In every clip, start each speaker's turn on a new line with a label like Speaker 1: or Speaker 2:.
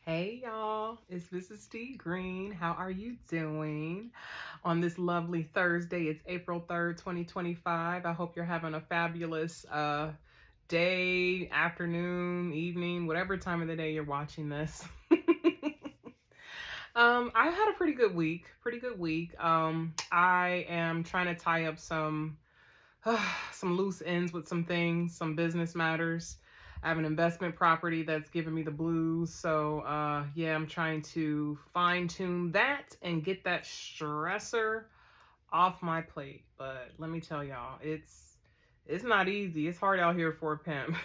Speaker 1: Hey y'all, it's Mrs. D Green. How are you doing on this lovely Thursday? It's April 3rd, 2025. I hope you're having a fabulous day, afternoon, evening, whatever time of the day you're watching this. I had a pretty good week. Pretty good week. I am trying to tie up some some loose ends with some things, some business matters. I have an investment property that's giving me the blues. So, yeah, I'm trying to fine tune that and get that stressor off my plate. But let me tell y'all, it's not easy. It's hard out here for a pimp.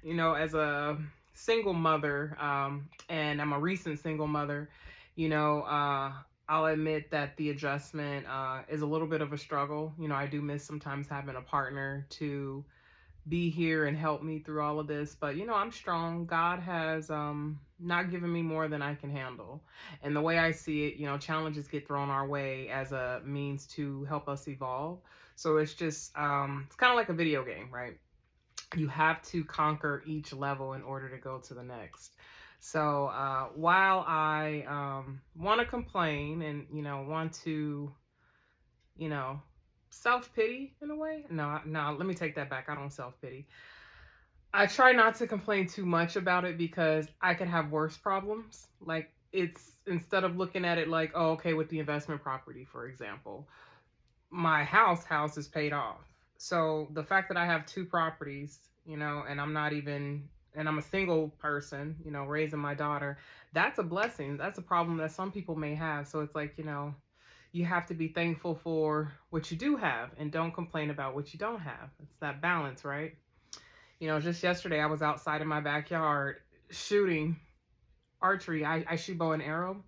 Speaker 1: As a single mother, and I'm a recent single mother, I'll admit that the adjustment is a little bit of a struggle. I do miss sometimes having a partner to be here and help me through all of this. But, I'm strong. God has not given me more than I can handle. And the way I see it, challenges get thrown our way as a means to help us evolve. So it's just, it's kind of like a video game, right? You have to conquer each level in order to go to the next. So while I want to complain and want to you know self pity in a way, no, let me take that back. I don't self pity. I try not to complain too much about it because I could have worse problems. Like, it's instead of looking at it like, oh, okay, with the investment property, for example, my house is paid off. So the fact that I have two properties, and I'm a single person, raising my daughter, that's a blessing. That's a problem that some people may have. So it's like, you have to be thankful for what you do have and don't complain about what you don't have. It's that balance, right? Just yesterday I was outside in my backyard shooting archery. I shoot bow and arrow.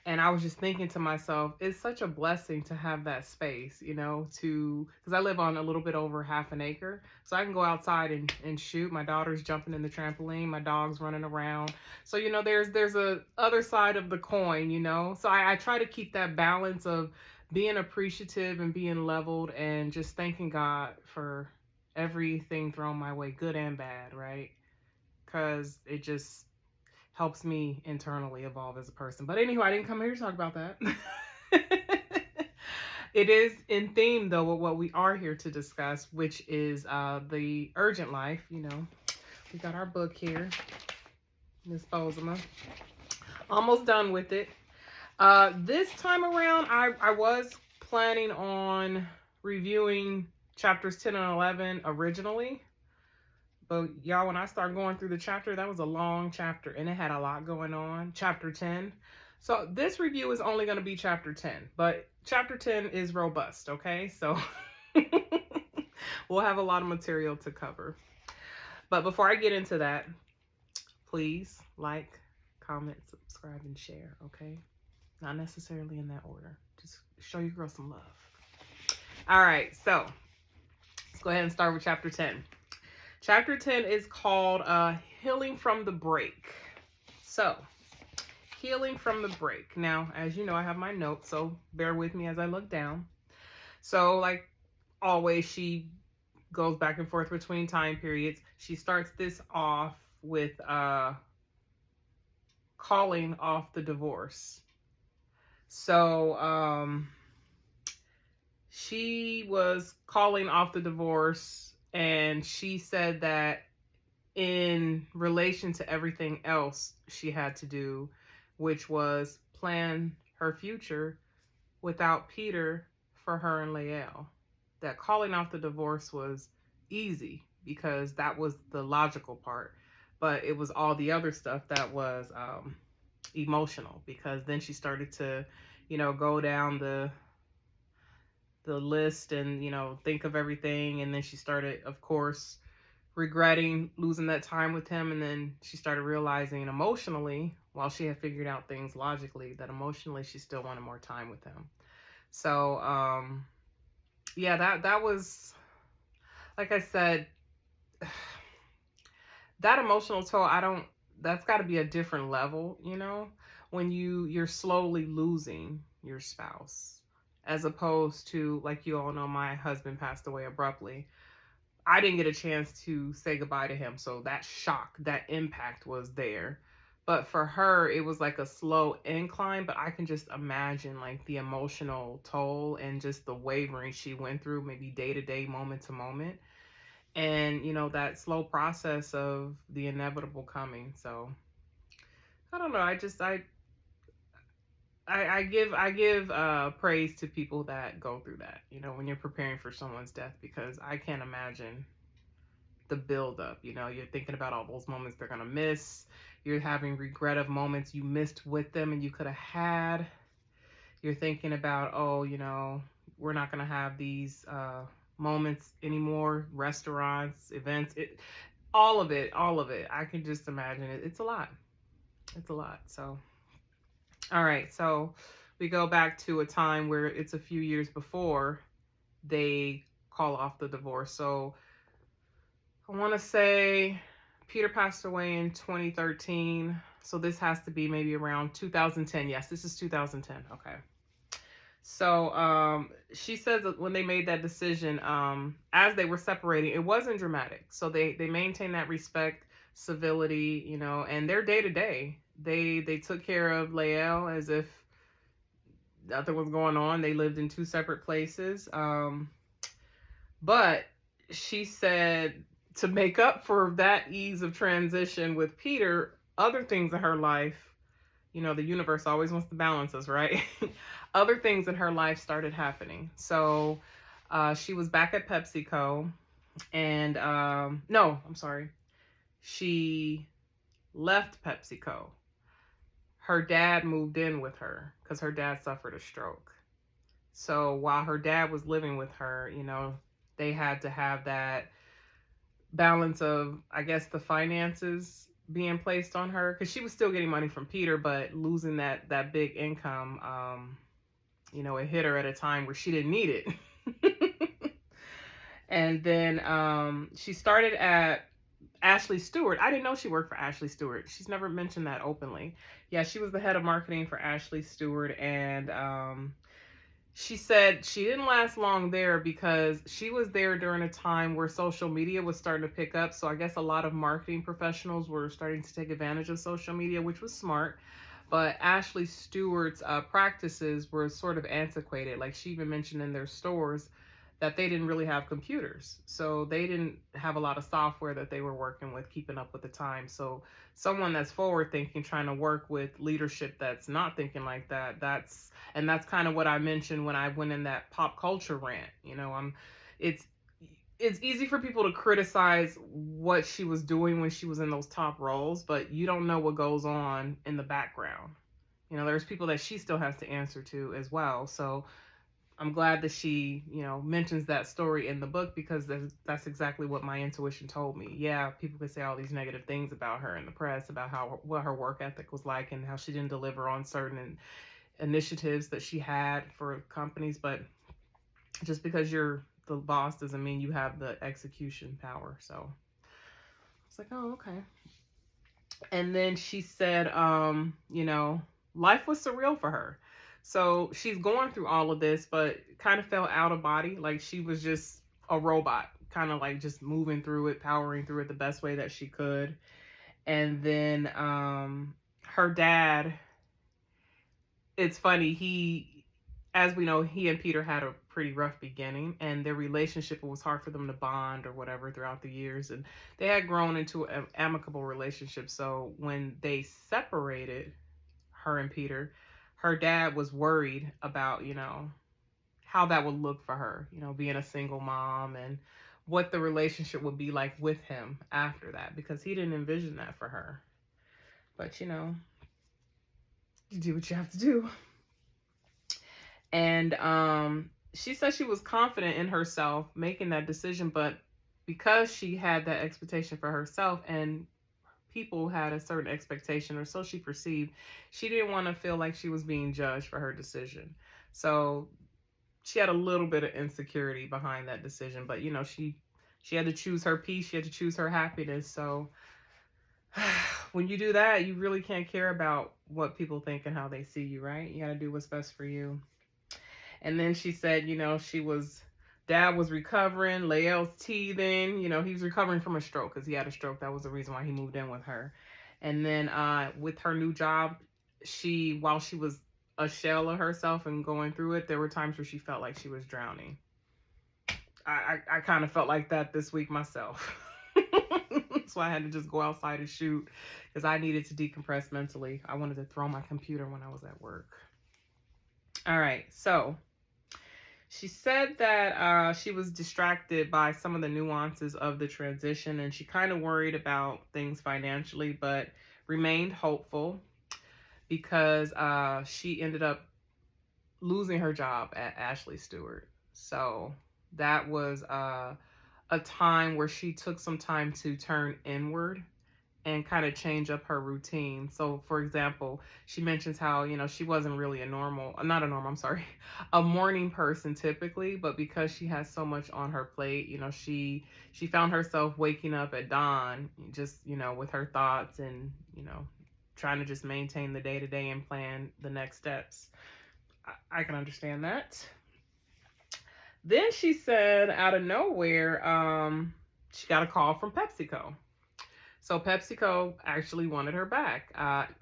Speaker 1: And I was just thinking to myself, it's such a blessing to have that space, because I live on a little bit over half an acre. So I can go outside and shoot. My daughter's jumping in the trampoline, my dog's running around. So, there's a other side of the coin, So I try to keep that balance of being appreciative and being leveled and just thanking God for everything thrown my way, good and bad, right? Because it just helps me internally evolve as a person. But anyway, I didn't come here to talk about that. It is in theme, though, with what we are here to discuss, which is the urgent life. We got our book here, Miss Bozema. Almost done with it. This time around, I was planning on reviewing chapters 10 and 11 originally. But y'all, when I started going through the chapter, that was a long chapter and it had a lot going on. Chapter 10. So this review is only going to be chapter 10, but chapter 10 is robust, okay? So we'll have a lot of material to cover. But before I get into that, please like, comment, subscribe, and share, okay? Not necessarily in that order. Just show your girl some love. All right, so let's go ahead and start with chapter 10. Chapter 10 is called Healing from the Break. So, healing from the break. Now, as you know, I have my notes, so bear with me as I look down. So, like always, she goes back and forth between time periods. She starts this off with calling off the divorce. So, she was calling off the divorce. And she said that in relation to everything else she had to do, which was plan her future without Peter for her and Lael, that calling off the divorce was easy because that was the logical part. But it was all the other stuff that was emotional, because then she started to, go down the list and think of everything, and then she started, of course, regretting losing that time with him, and then she started realizing emotionally, while she had figured out things logically, that emotionally she still wanted more time with him. So yeah, that was, like I said, that emotional toll, that's got to be a different level, when you're slowly losing your spouse, as opposed to, like, you all know, my husband passed away abruptly. I didn't get a chance to say goodbye to him, so that shock, that impact was there. But for her, it was like a slow incline. But I can just imagine like the emotional toll and just the wavering she went through, maybe day to day, moment to moment. And, that slow process of the inevitable coming. So I don't know. I give praise to people that go through that, when you're preparing for someone's death, because I can't imagine the build up. You're thinking about all those moments they're gonna miss. You're having regret of moments you missed with them and you could have had. You're thinking about, oh, we're not gonna have these moments anymore. Restaurants, events, all of it, all of it. I can just imagine it. It's a lot. It's a lot. So, all right. So we go back to a time where it's a few years before they call off the divorce. So I want to say Peter passed away in 2013. So this has to be maybe around 2010. Yes, this is 2010. Okay. So she says that when they made that decision, as they were separating, it wasn't dramatic. So they maintained that respect, civility, and their day to day. They took care of Lael as if nothing was going on. They lived in two separate places. But she said to make up for that ease of transition with Peter, other things in her life, the universe always wants to balance us, right? Other things in her life started happening. So she was back at PepsiCo, and no, I'm sorry. She left PepsiCo. Her dad moved in with her because her dad suffered a stroke. So while her dad was living with her, they had to have that balance of, I guess, the finances being placed on her, because she was still getting money from Peter, but losing that big income, it hit her at a time where she didn't need it. And then she started at Ashley Stewart. I didn't know she worked for Ashley Stewart. She's never mentioned that openly. Yeah, she was the head of marketing for Ashley Stewart, and she said she didn't last long there because she was there during a time where social media was starting to pick up. So I guess a lot of marketing professionals were starting to take advantage of social media, which was smart. But Ashley Stewart's practices were sort of antiquated. Like she even mentioned in their stores that they didn't really have computers. So they didn't have a lot of software that they were working with, keeping up with the time. So someone that's forward thinking, trying to work with leadership that's not thinking like that, that's kind of what I mentioned when I went in that pop culture rant. It's easy for people to criticize what she was doing when she was in those top roles, but you don't know what goes on in the background. There's people that she still has to answer to as well. So I'm glad that she, mentions that story in the book, because that's exactly what my intuition told me. Yeah, people could say all these negative things about her in the press, about what her work ethic was like and how she didn't deliver on certain initiatives that she had for companies, but just because you're the boss doesn't mean you have the execution power. So it's like, oh, okay. And then she said, life was surreal for her. So she's going through all of this, but kind of felt out of body. Like she was just a robot, kind of like just moving through it, powering through it the best way that she could. And then her dad, it's funny, as we know, he and Peter had a pretty rough beginning, and their relationship, it was hard for them to bond or whatever throughout the years, and they had grown into an amicable relationship. So when they separated, her and Peter, her dad was worried about, how that would look for her, being a single mom, and what the relationship would be like with him after that, because he didn't envision that for her. But, you do what you have to do. And she said she was confident in herself making that decision, but because she had that expectation for herself and people had a certain expectation, or so she perceived, she didn't want to feel like she was being judged for her decision. So she had a little bit of insecurity behind that decision, but she had to choose her peace, she had to choose her happiness. So when you do that, you really can't care about what people think and how they see you, right? You got to do what's best for you. And then she said, dad was recovering, Lael's teething, he was recovering from a stroke because he had a stroke. That was the reason why he moved in with her. And then with her new job, while she was a shell of herself and going through it, there were times where she felt like she was drowning. I kind of felt like that this week myself. So I had to just go outside and shoot because I needed to decompress mentally. I wanted to throw my computer when I was at work. All right, so she said that she was distracted by some of the nuances of the transition, and she kind of worried about things financially, but remained hopeful because she ended up losing her job at Ashley Stewart. So that was a time where she took some time to turn inward and kind of change up her routine. So, for example, she mentions how, she wasn't really I'm sorry, a morning person typically, but because she has so much on her plate, she found herself waking up at dawn, just, with her thoughts and, trying to just maintain the day to day and plan the next steps. I can understand that. Then she said, out of nowhere, she got a call from PepsiCo. So PepsiCo actually wanted her back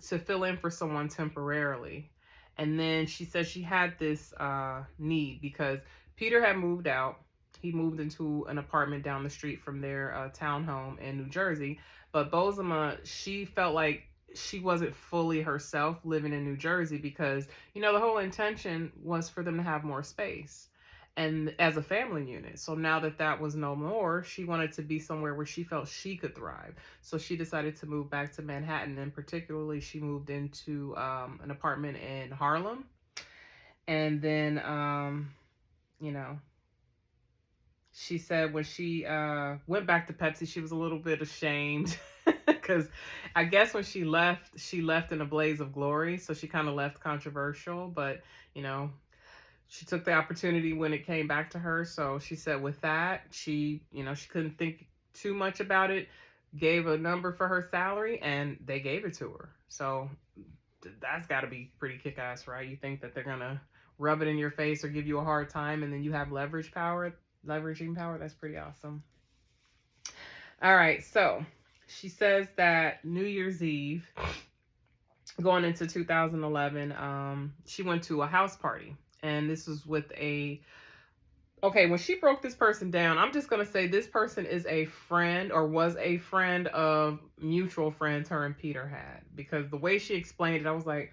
Speaker 1: to fill in for someone temporarily. And then she said she had this need because Peter had moved out. He moved into an apartment down the street from their townhome in New Jersey. But Bozoma, she felt like she wasn't fully herself living in New Jersey because, the whole intention was for them to have more space and as a family unit. So now that was no more, she wanted to be somewhere where she felt she could thrive. So she decided to move back to Manhattan, and particularly she moved into an apartment in Harlem. And then, she said when she went back to Pepsi, she was a little bit ashamed because I guess when she left in a blaze of glory. So she kind of left controversial, but, she took the opportunity when it came back to her. So she said with that, she couldn't think too much about it, gave a number for her salary, and they gave it to her. So that's got to be pretty kick-ass, right? You think that they're going to rub it in your face or give you a hard time, and then you have leveraging power. That's pretty awesome. All right. So she says that New Year's Eve, going into 2011, she went to a house party. And this was with when she broke this person down, I'm just going to say this person is a friend or was a friend of mutual friends her and Peter had. Because the way she explained it, I was like,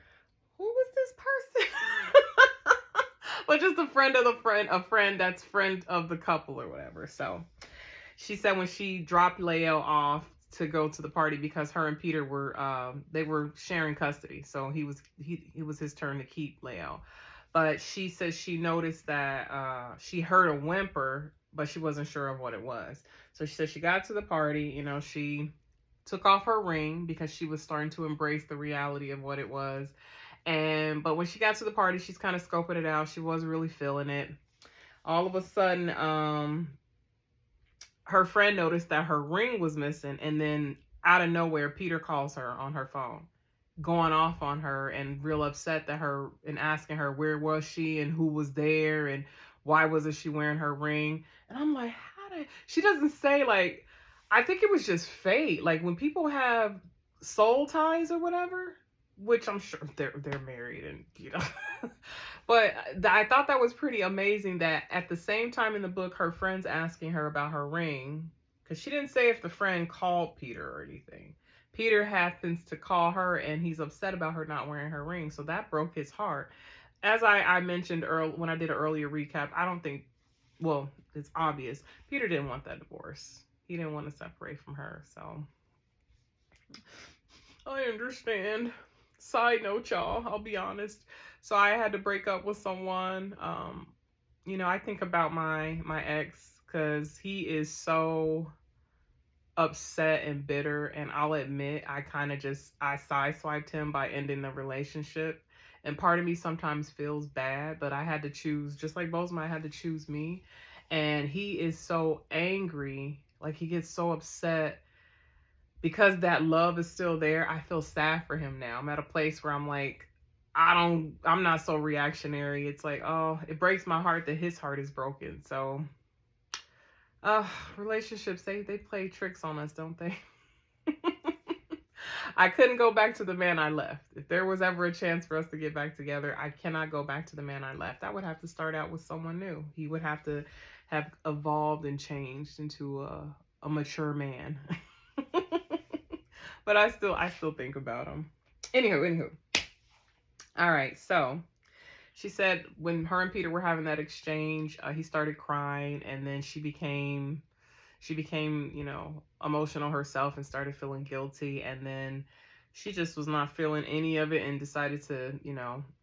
Speaker 1: who was this person? But just a friend of a friend that's friend of the couple or whatever. So she said when she dropped Lael off to go to the party because her and Peter were sharing custody. So it was his turn to keep Lael. But she says she noticed that she heard a whimper, but she wasn't sure of what it was. So she said she got to the party, she took off her ring because she was starting to embrace the reality of what it was. But when she got to the party, she's kind of scoping it out. She wasn't really feeling it. All of a sudden, her friend noticed that her ring was missing. And then out of nowhere, Peter calls her on her phone, going off on her and real upset and asking her where was she and who was there and why wasn't she wearing her ring. And I'm like, she doesn't say, like, I think it was just fate. Like when people have soul ties or whatever, which I'm sure they're married and but I thought that was pretty amazing that at the same time in the book, her friend's asking her about her ring, because she didn't say if the friend called Peter or anything. Peter happens to call her and he's upset about her not wearing her ring. So that broke his heart. As I mentioned when I did an earlier recap, I don't think, well, it's obvious. Peter didn't want that divorce. He didn't want to separate from her. So I understand. Side note, y'all, I'll be honest. So I had to break up with someone. I think about my ex because he is so upset and bitter, and I'll admit I kind of I sideswiped him by ending the relationship, and part of me sometimes feels bad, but I had to choose, just like Bozoma, I had to choose me. And he is so angry, like he gets so upset because that love is still there. I feel sad for him now. I'm at a place where I'm like, I'm not so reactionary. It's like, oh, it breaks my heart that his heart is broken. So relationships, they play tricks on us, don't they? I couldn't go back to the man I left. If there was ever a chance for us to get back together, I cannot go back to the man I left. I would have to start out with someone new. He would have to have evolved and changed into a mature man. But I still think about him. Anywho. All right, so she said when her and Peter were having that exchange, he started crying, and then she became, emotional herself and started feeling guilty, and then she just was not feeling any of it and decided to,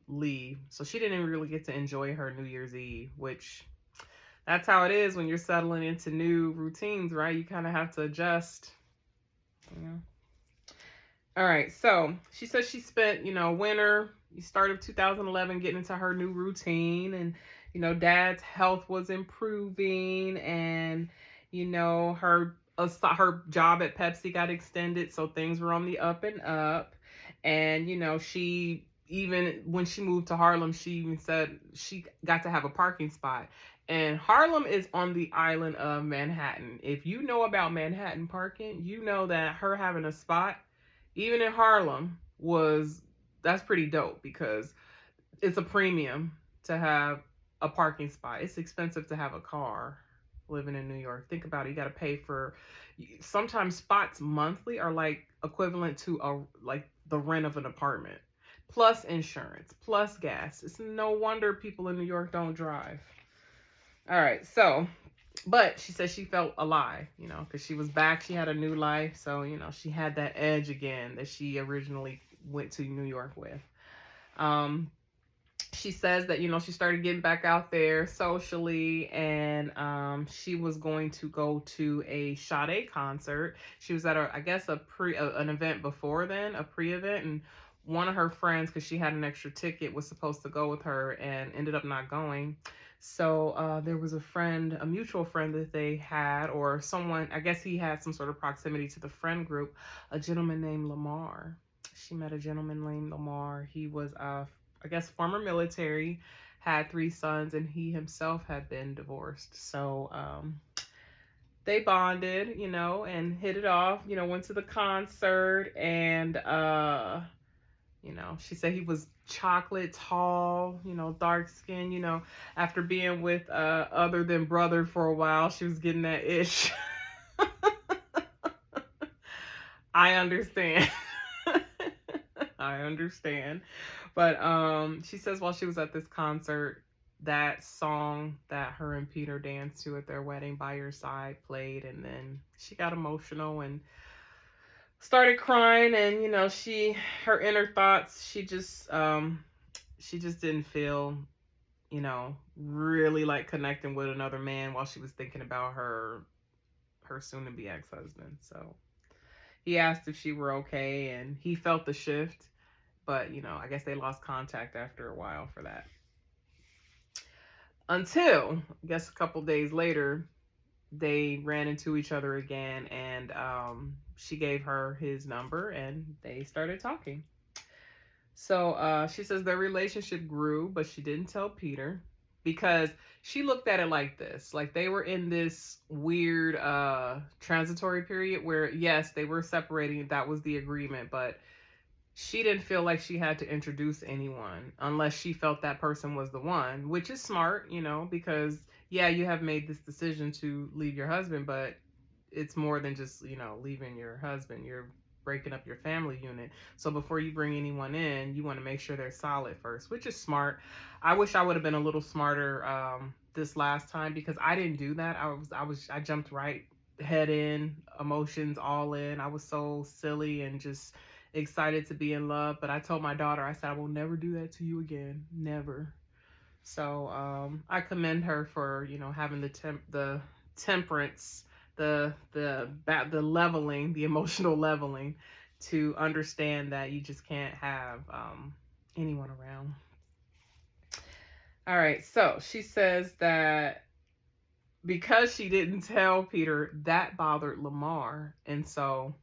Speaker 1: leave. So she didn't really get to enjoy her New Year's Eve, which that's how it is when you're settling into new routines, right? You kind of have to adjust. Yeah. All right, so she says she spent, winter, start of 2011, getting into her new routine, and Dad's health was improving, and her job at Pepsi got extended, so things were on the up and up, and she even when she moved to Harlem, she even said she got to have a parking spot. And Harlem is on the island of Manhattan. If you know about Manhattan parking, you know that her having a spot even in Harlem that's pretty dope, because it's a premium to have a parking spot. It's expensive to have a car living in New York. Think about it. You got to pay for sometimes spots monthly are like equivalent to like the rent of an apartment, plus insurance, plus gas. It's no wonder people in New York don't drive. All right, so but she said she felt alive, because she was back. She had a new life. So, she had that edge again that she originally went to New York with. She says that, she started getting back out there socially, and she was going to go to a Sade concert. She was at an event before then, a pre-event, and one of her friends, because she had an extra ticket, was supposed to go with her and ended up not going. So there was a mutual friend that they had, or someone, I guess he had some sort of proximity to the friend group, a gentleman named Lamar. She met a gentleman named Lamar. He was, former military, had 3 sons, and he himself had been divorced. So they bonded, and hit it off, went to the concert, and she said he was chocolate, tall, dark skin, after being with other than brother for a while, she was getting that itch. I understand. I understand. But she says while she was at this concert, that song that her and Peter danced to at their wedding, By Your Side, played, and then she got emotional and started crying, and her inner thoughts, she just didn't feel really like connecting with another man while she was thinking about her soon to be ex-husband. So he asked if she were okay, and he felt the shift, but I guess they lost contact after a while for that, until I guess a couple days later they ran into each other again, and she gave her his number, and they started talking. So she says their relationship grew, but she didn't tell Peter, because she looked at it like this: like they were in this weird transitory period where, yes, they were separating, that was the agreement, but she didn't feel like she had to introduce anyone unless she felt that person was the one, which is smart, because yeah, you have made this decision to leave your husband, but it's more than just, leaving your husband. You're breaking up your family unit. So before you bring anyone in, you want to make sure they're solid first, which is smart. I wish I would have been a little smarter this last time, because I didn't do that. I jumped right head in, emotions all in. I was so silly and just excited to be in love. But I told my daughter, I said, I will never do that to you again. Never. So I commend her for, having the temperance, the leveling, the emotional leveling, to understand that you just can't have anyone around. All right, so she says that because she didn't tell Peter, that bothered Lamar, and so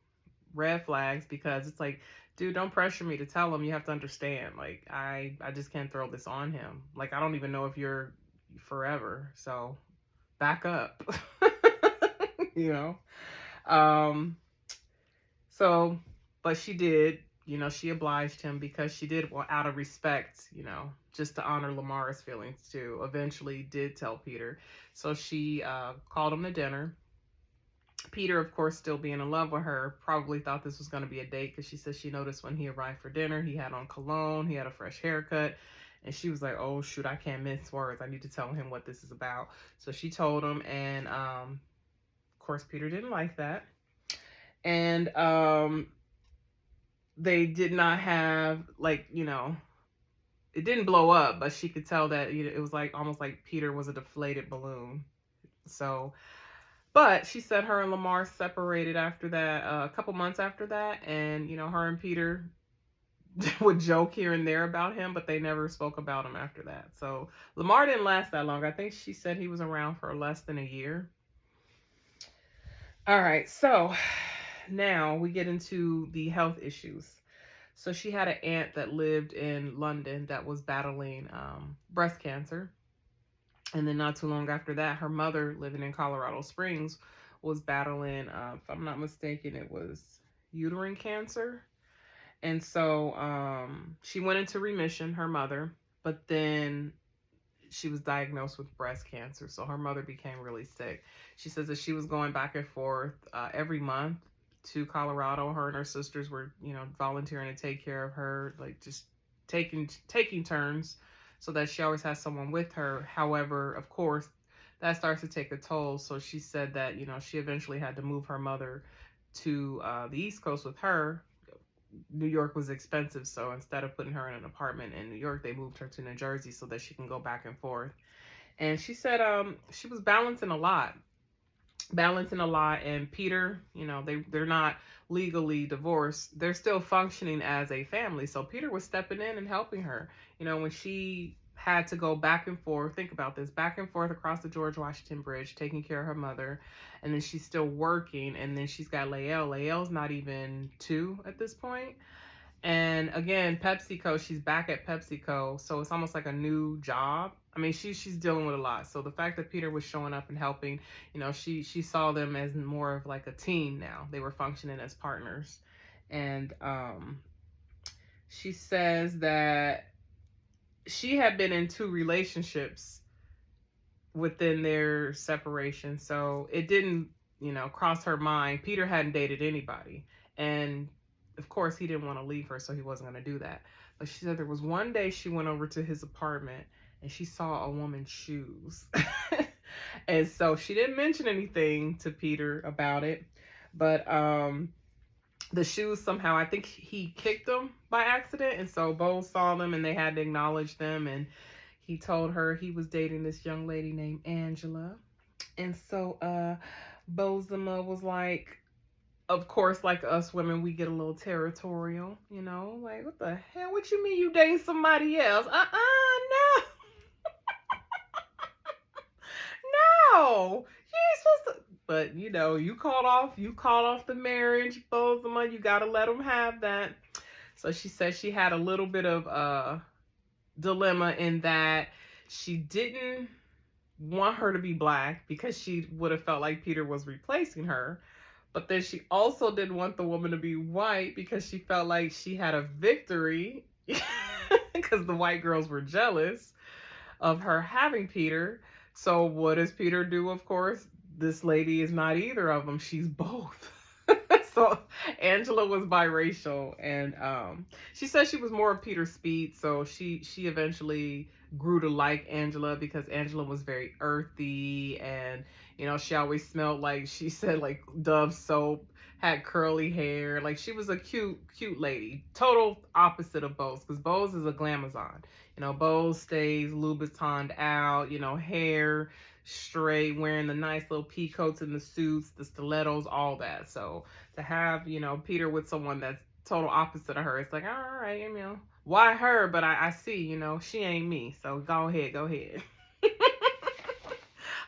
Speaker 1: red flags, because it's like, dude, don't pressure me to tell him. You have to understand, like, I just can't throw this on him. Like, I don't even know if you're forever, so back up. So But she did, she obliged him because she did, well, out of respect, just to honor Lamar's feelings too. Eventually did tell Peter. So she called him to dinner. Peter, of course, still being in love with her, probably thought this was going to be a date because she said she noticed when he arrived for dinner, he had on cologne, he had a fresh haircut. And she was like, oh, shoot, I can't mince words. I need to tell him what this is about. So she told him. And, of course, Peter didn't like that. And they did not have, like, it didn't blow up, but she could tell that it was like almost like Peter was a deflated balloon. So, but she said her and Lamar separated after that, a couple months after that. And, her and Peter would joke here and there about him, but they never spoke about him after that. So Lamar didn't last that long. I think she said he was around for less than a year. All right, so now we get into the health issues. So she had an aunt that lived in London that was battling breast cancer. And then not too long after that, her mother, living in Colorado Springs, was battling, if I'm not mistaken, it was uterine cancer. And so she went into remission, her mother, but then she was diagnosed with breast cancer. So her mother became really sick. She says that she was going back and forth every month to Colorado. Her and her sisters were, volunteering to take care of her, like just taking turns so that she always has someone with her. However, of course, that starts to take a toll. So she said that, she eventually had to move her mother to the East Coast with her. New York was expensive, so instead of putting her in an apartment in New York, they moved her to New Jersey so that she can go back and forth. And she said she was balancing a lot. And Peter, they're not legally divorced. They're still functioning as a family. So Peter was stepping in and helping her. When she had to go back and forth, think about this, back and forth across the George Washington Bridge, taking care of her mother. And then she's still working. And then she's got Lael. Lael's not even 2 at this point. And again, PepsiCo, she's back at PepsiCo. So it's almost like a new job. I mean, she's dealing with a lot. So the fact that Peter was showing up and helping, she saw them as more of like a team now. They were functioning as partners. And she says that she had been in 2 relationships within their separation. So it didn't, cross her mind. Peter hadn't dated anybody. And of course, he didn't want to leave her, so he wasn't going to do that. But she said there was one day she went over to his apartment and she saw a woman's shoes. And so she didn't mention anything to Peter about it. But the shoes somehow, I think he kicked them by accident. And so Bo saw them and they had to acknowledge them. And he told her he was dating this young lady named Angela. And so Bozema was like, of course, like us women, we get a little territorial, like, what the hell? What you mean you dating somebody else? No. No. You ain't supposed to. But, you called off the marriage, Bozema. You got to let them have that. So she said she had a little bit of dilemma in that she didn't want her to be black because she would have felt like Peter was replacing her. But then she also didn't want the woman to be white because she felt like she had a victory because the white girls were jealous of her having Peter. So what does Peter do? Of course, this lady is not either of them. She's both. So Angela was biracial, and she said she was more of Peter's speed. So she eventually grew to like Angela because Angela was very earthy, and she always smelled like, she said, like Dove soap, had curly hair. Like she was a cute lady. Total opposite of Bose, because Bose is a glamazon. Bose stays Louboutined out, hair straight, wearing the nice little pea coats and the suits, the stilettos, all that. So to have, Peter with someone that's total opposite of her, it's like, all right, why her? But I see, she ain't me. So go ahead.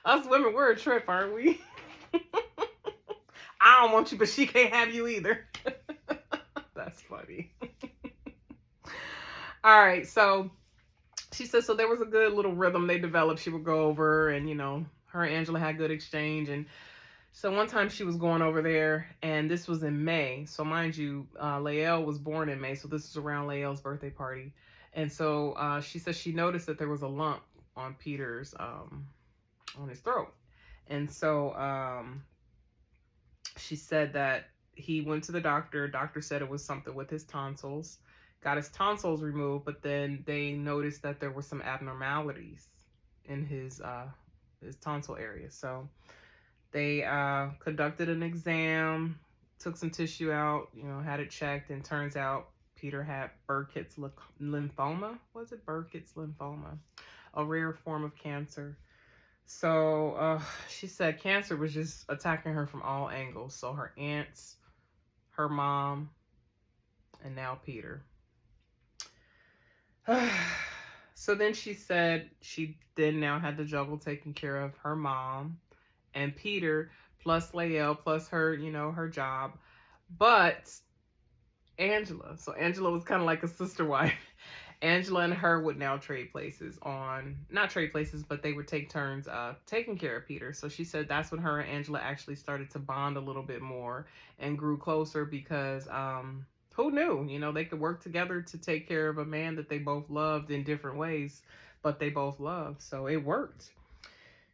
Speaker 1: Us women, we're a trip, aren't we? I don't want you, but she can't have you either. That's funny. All right, so she said, so there was a good little rhythm they developed. She would go over and, her and Angela had good exchange. And So one time she was going over there, and this was in May. So mind you, Lael was born in May, so this is around Lael's birthday party. And so she said she noticed that there was a lump on Peter's on his throat. And so she said that he went to the doctor. Doctor said it was something with his tonsils. Got his tonsils removed, but then they noticed that there were some abnormalities in his tonsil area. So they conducted an exam, took some tissue out, had it checked, and turns out Peter had Burkitt's lymphoma. Was it Burkitt's lymphoma? A rare form of cancer. So she said cancer was just attacking her from all angles. So her aunts, her mom, and now Peter. So then she said she then now had to juggle taking care of her mom and Peter, plus Lael, plus her, her job. But Angela, so Angela was kind of like a sister wife. Angela and her would now trade places not trade places, but they would take turns taking care of Peter. So she said that's when her and Angela actually started to bond a little bit more and grew closer because who knew, they could work together to take care of a man that they both loved in different ways, but they both loved. So it worked.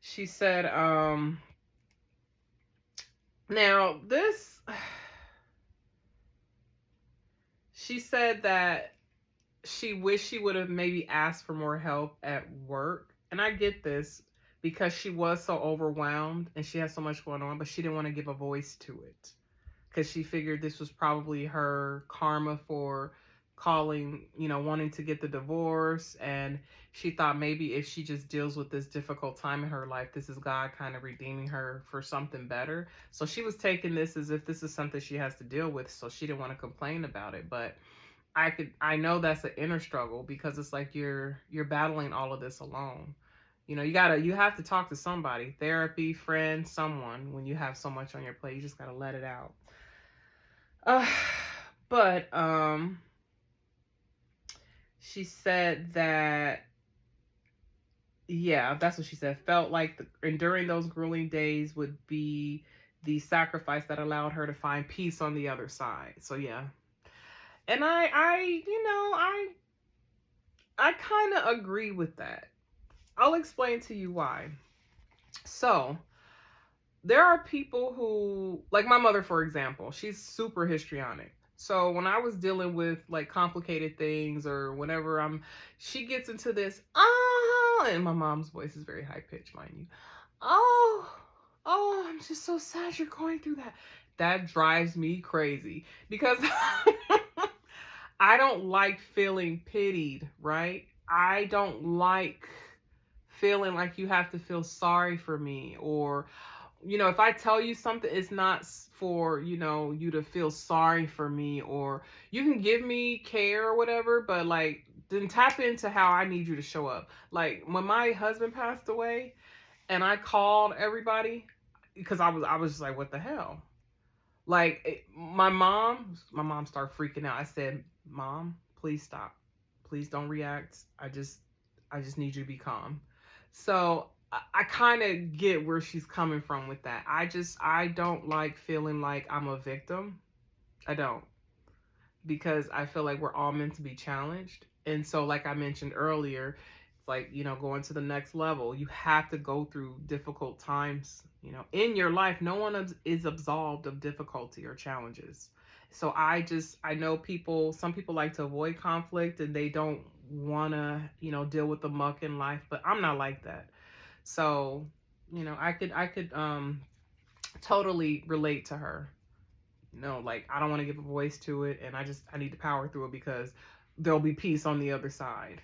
Speaker 1: She said, now this, she said that she wished she would have maybe asked for more help at work. And I get this because she was so overwhelmed and she had so much going on, but she didn't want to give a voice to it because she figured this was probably her karma for calling, wanting to get the divorce. And she thought maybe if she just deals with this difficult time in her life, this is God kind of redeeming her for something better. So she was taking this as if this is something she has to deal with. So she didn't want to complain about it. But I know that's an inner struggle because it's like you're battling all of this alone. You have to talk to somebody, therapy, friend, someone, when you have so much on your plate. You just got to let it out. But she said that, yeah, that's what she said. Felt like enduring those grueling days would be the sacrifice that allowed her to find peace on the other side. So yeah. And I kind of agree with that. I'll explain to you why. So, there are people who, like my mother, for example, she's super histrionic. So when I was dealing with like complicated things or whenever she gets into this, and my mom's voice is very high pitched, mind you. I'm just so sad you're going through that. That drives me crazy because I don't like feeling pitied, right? I don't like feeling like you have to feel sorry for me or, if I tell you something, it's not for, you to feel sorry for me or you can give me care or whatever, but like, then tap into how I need you to show up. Like when my husband passed away and I called everybody because I was just like, what the hell? Like my mom started freaking out. I said, Mom, please stop. Please don't react. I just need you to be calm. So I kind of get where she's coming from with that. I don't like feeling like I'm a victim. I don't. Because I feel like we're all meant to be challenged. And so like I mentioned earlier, it's like, going to the next level. You have to go through difficult times, in your life. No one is absolved of difficulty or challenges. So I know some people like to avoid conflict and they don't want to, deal with the muck in life, but I'm not like that. So, I could totally relate to her. Like I don't want to give a voice to it and I need to power through it because there'll be peace on the other side.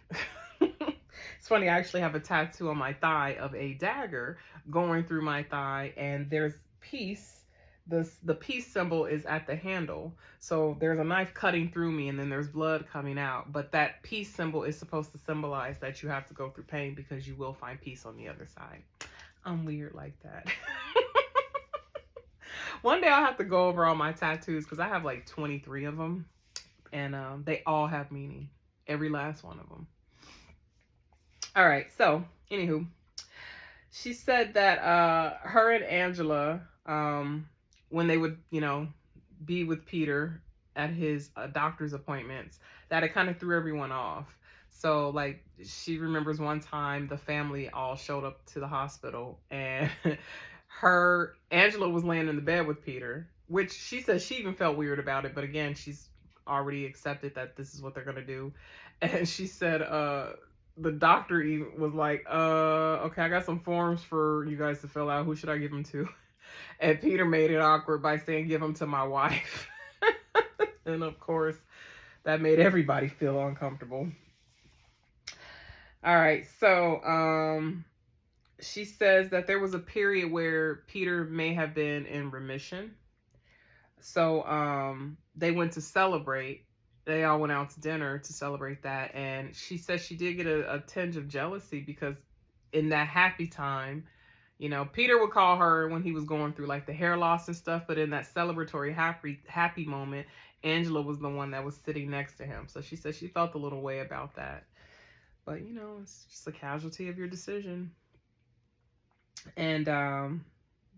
Speaker 1: It's funny, I actually have a tattoo on my thigh of a dagger going through my thigh and there's peace. The peace symbol is at the handle. So there's a knife cutting through me and then there's blood coming out. But that peace symbol is supposed to symbolize that you have to go through pain because you will find peace on the other side. I'm weird like that. One day I'll have to go over all my tattoos because I have like 23 of them. And they all have meaning. Every last one of them. All right. So, anywho. She said that her and Angela, when they would, be with Peter at his doctor's appointments, that it kind of threw everyone off. So, like, she remembers one time the family all showed up to the hospital, and her Angela was laying in the bed with Peter, which she says she even felt weird about it, but again, she's already accepted that this is what they're gonna do. And she said, the doctor even was like, okay, I got some forms for you guys to fill out. Who should I give them to? And Peter made it awkward by saying, give them to my wife. And of course, that made everybody feel uncomfortable. All right, so she says that there was a period where Peter may have been in remission. So they went to celebrate. They all went out to dinner to celebrate that. And she says she did get a tinge of jealousy because in that happy time, Peter would call her when he was going through like the hair loss and stuff. But in that celebratory happy moment, Angela was the one that was sitting next to him. So she said she felt a little way about that. But, it's just a casualty of your decision. And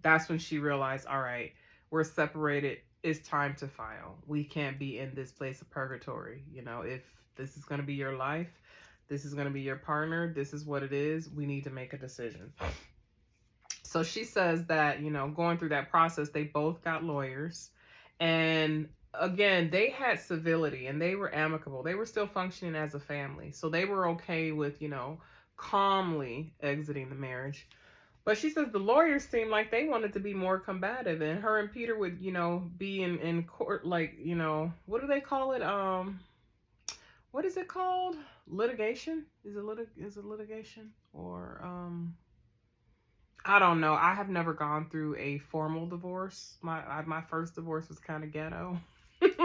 Speaker 1: that's when she realized, all right, we're separated. It's time to file. We can't be in this place of purgatory. If this is going to be your life, this is going to be your partner, this is what it is, we need to make a decision. So she says that, going through that process, they both got lawyers. And again, they had civility and they were amicable. They were still functioning as a family. So they were okay with, calmly exiting the marriage. But she says the lawyers seemed like they wanted to be more combative, and her and Peter would, be in court, like, what do they call it? What is it called? Litigation? Is it litigation? Or I don't know. I have never gone through a formal divorce. My first divorce was kind of ghetto.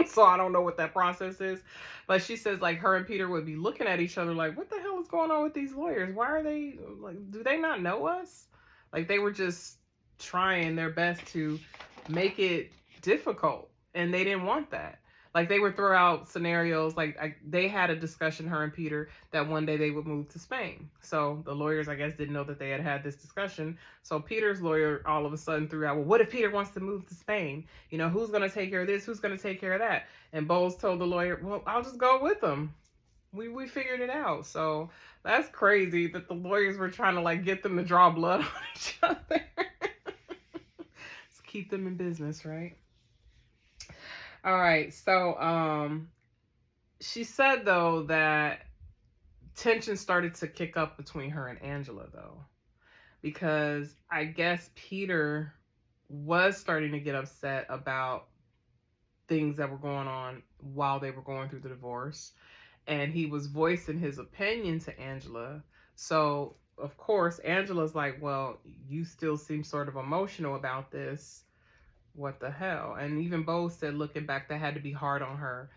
Speaker 1: So I don't know what that process is. But she says like her and Peter would be looking at each other like, what the hell is going on with these lawyers? Why are they like, do they not know us? Like they were just trying their best to make it difficult, and they didn't want that. Like they would throw out scenarios. Like they had a discussion, her and Peter, that one day they would move to Spain. So the lawyers, I guess, didn't know that they had this discussion. So Peter's lawyer all of a sudden threw out, well, what if Peter wants to move to Spain? Who's going to take care of this? Who's going to take care of that? And Bowles told the lawyer, well, I'll just go with them. We figured it out. So that's crazy that the lawyers were trying to like get them to draw blood on each other. Just keep them in business, right? All right. So she said though that tension started to kick up between her and Angela though, because I guess Peter was starting to get upset about things that were going on while they were going through the divorce. And he was voicing his opinion to Angela. So, of course, Angela's like, well, you still seem sort of emotional about this. What the hell? And even Bo said, looking back, that had to be hard on her,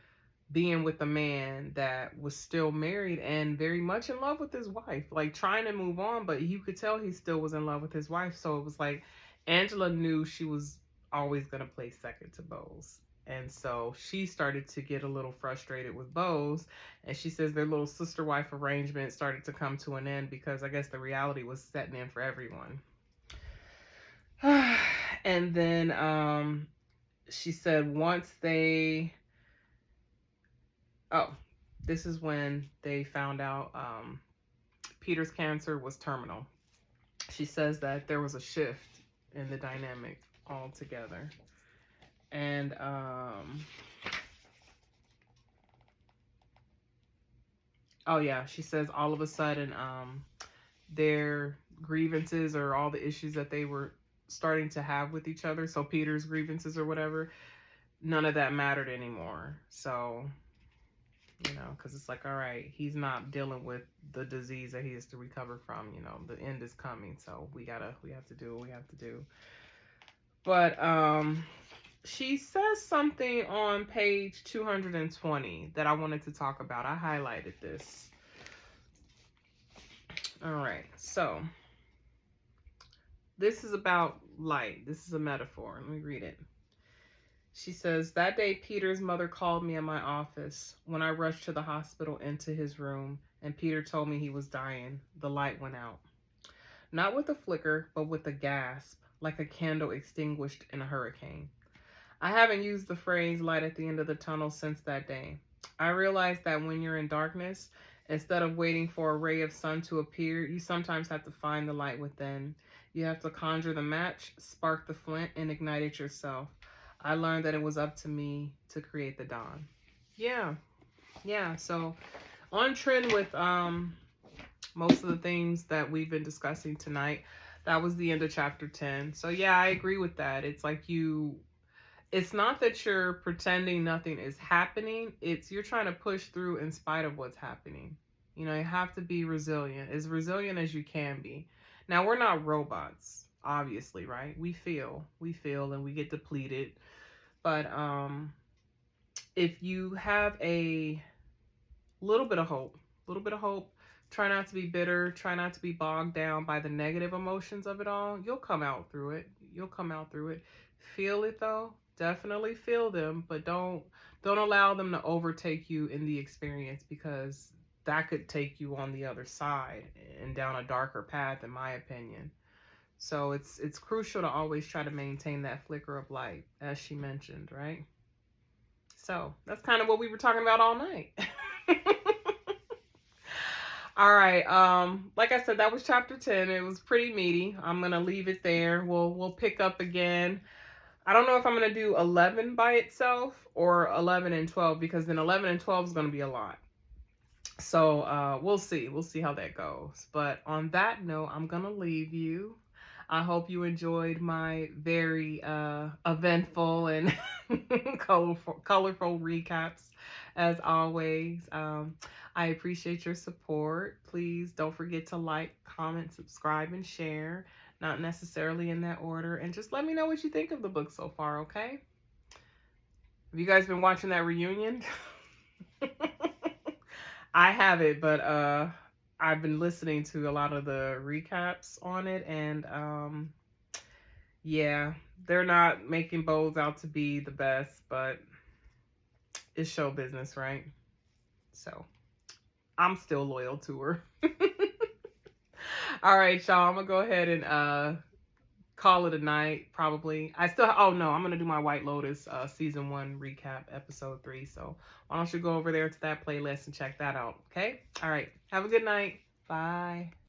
Speaker 1: being with a man that was still married and very much in love with his wife, like trying to move on, but you could tell he still was in love with his wife. So it was like Angela knew she was always going to play second to Bowles. And so she started to get a little frustrated with Bowles. And she says their little sister-wife arrangement started to come to an end because I guess the reality was setting in for everyone. And then she said once they... Oh, this is when they found out Peter's cancer was terminal. She says that there was a shift in the dynamic altogether. And oh yeah, she says all of a sudden their grievances or all the issues that they were starting to have with each other, so Peter's grievances or whatever, none of that mattered anymore. So, because it's like, all right, he's not dealing with the disease that he has to recover from. The end is coming, so we have to do what we have to do. But she says something on page 220 that I wanted to talk about. I highlighted this. All right, so this is about light. This is a metaphor. Let me read it. She says, that day Peter's mother called me in my office. When I rushed to the hospital into his room and Peter told me he was dying, the light went out. not with a flicker, but with a gasp, like a candle extinguished in a hurricane. I haven't used the phrase light at the end of the tunnel since that day. I realized that when you're in darkness, instead of waiting for a ray of sun to appear, you sometimes have to find the light within. You have to conjure the match, spark the flint, and ignite it yourself. I learned that it was up to me to create the dawn. Yeah, yeah. So on trend with most of the things that we've been discussing tonight. That was the end of chapter 10. So yeah, I agree with that. It's like it's not that you're pretending nothing is happening. It's you're trying to push through in spite of what's happening. You know, you have to be resilient, as resilient as you can be. Now, we're not robots, obviously, right? We feel and we get depleted. But if you have a little bit of hope, try not to be bitter, try not to be bogged down by the negative emotions of it all. You'll come out through it. You'll come out through it. Feel it though. Definitely feel them, but don't allow them to overtake you in the experience, because that could take you on the other side and down a darker path, in my opinion. So it's crucial to always try to maintain that flicker of light, as she mentioned, right? So that's kind of what we were talking about all night. All right. Like I said, that was chapter 10. It was pretty meaty. I'm gonna leave it there. We'll pick up again. I don't know if I'm gonna do 11 by itself or 11 and 12, because then 11 and 12 is gonna be a lot. So we'll see. We'll see how that goes. But on that note, I'm gonna leave you. I hope you enjoyed my very eventful and colorful recaps, as always. I appreciate your support. Please don't forget to like, comment, subscribe, and share. Not necessarily in that order. And just let me know what you think of the book so far, okay? Have you guys been watching that reunion? I haven't, but I've been listening to a lot of the recaps on it, and yeah, they're not making Bose out to be the best, but it's show business, right? So I'm still loyal to her. All right, y'all. I'm gonna go ahead and call it a night. Probably. Oh no, I'm gonna do my White Lotus season 1 recap, episode 3. So why don't you go over there to that playlist and check that out? Okay. All right. Have a good night. Bye.